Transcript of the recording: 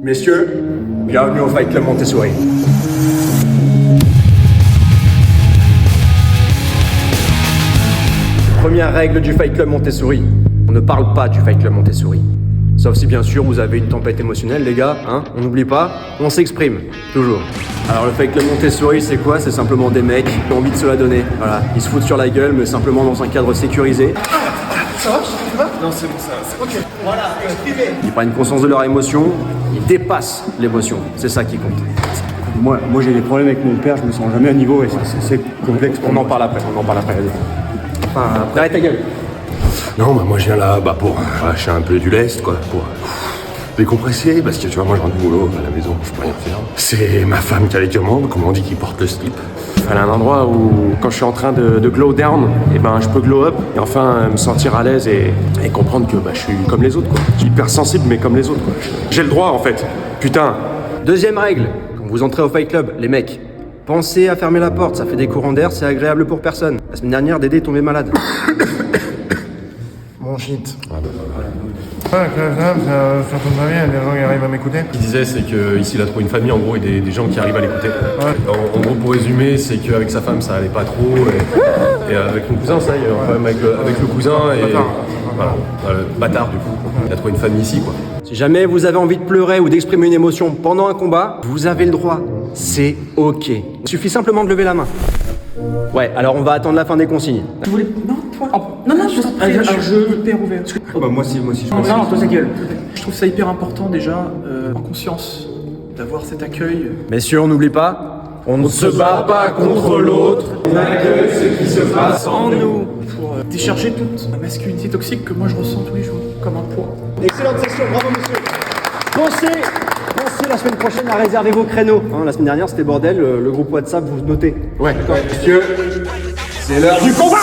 Messieurs, bienvenue au Fight Club Montessori. Première règle du Fight Club Montessori, on ne parle pas du Fight Club Montessori. Sauf si bien sûr vous avez une tempête émotionnelle les gars, hein, on n'oublie pas, on s'exprime, toujours. Alors le Fight Club Montessori c'est quoi? C'est simplement des mecs qui ont envie de se la donner. Voilà, ils se foutent sur la gueule mais simplement dans un cadre sécurisé. Ça va? Tu vas? Non, c'est bon, ça va. Ok. Voilà, exprimez. Ils prennent conscience de leur émotion, ils dépassent l'émotion, c'est ça qui compte. Moi j'ai des problèmes avec mon père, je me sens jamais à niveau et c'est complexe. On en parle après, allez. Enfin, arrête ta gueule. Non, bah moi je viens là pour lâcher un peu du lest, quoi, pour décompresser, parce que tu vois, moi je rentre du boulot à la maison, je peux rien faire. C'est ma femme qui a les commandes, comme on dit, qui porte le slip. Elle a un endroit où, quand je suis en train de glow down, et ben je peux glow up, et enfin me sentir à l'aise et comprendre que je suis comme les autres, quoi. Je suis hyper sensible, mais comme les autres, quoi. J'ai le droit, en fait. Putain. Deuxième règle, quand vous entrez au Fight Club, les mecs, pensez à fermer la porte, ça fait des courants d'air, c'est agréable pour personne. La semaine dernière, Dédé est tombé malade. Bon shit. Ça tombe pas bien, il y a des gens qui arrivent à m'écouter. Ce qu'il disait, c'est qu'ici il a trouvé une famille en gros et des gens qui arrivent à l'écouter. Ouais. En gros, pour résumer, c'est qu'avec sa femme ça allait pas trop et avec mon cousin, ça, il y a un problème avec le cousin et voilà, bâtard du coup. Il a trouvé une famille ici, quoi. Si jamais vous avez envie de pleurer ou d'exprimer une émotion pendant un combat, vous avez le droit. C'est ok. Il suffit simplement de lever la main. Ouais, alors on va attendre la fin des consignes. Tu voulais... Non, toi. Oh, non, je t'en prie, je suis hyper ouvert. Moi aussi. Non, toi ta gueule. Je trouve ça hyper important déjà, en conscience, d'avoir cet accueil. Messieurs, on n'oublie pas, on ne se bat pas contre l'autre, on accueille ce qui se passe en nous. Pour décharger toute la masculinité toxique que moi je ressens tous les jours, comme un poids. Excellente session, bravo monsieur. Pensez la semaine prochaine à réserver vos créneaux. La semaine dernière c'était bordel, le groupe WhatsApp vous notez. Ouais. Messieurs, c'est l'heure du combat.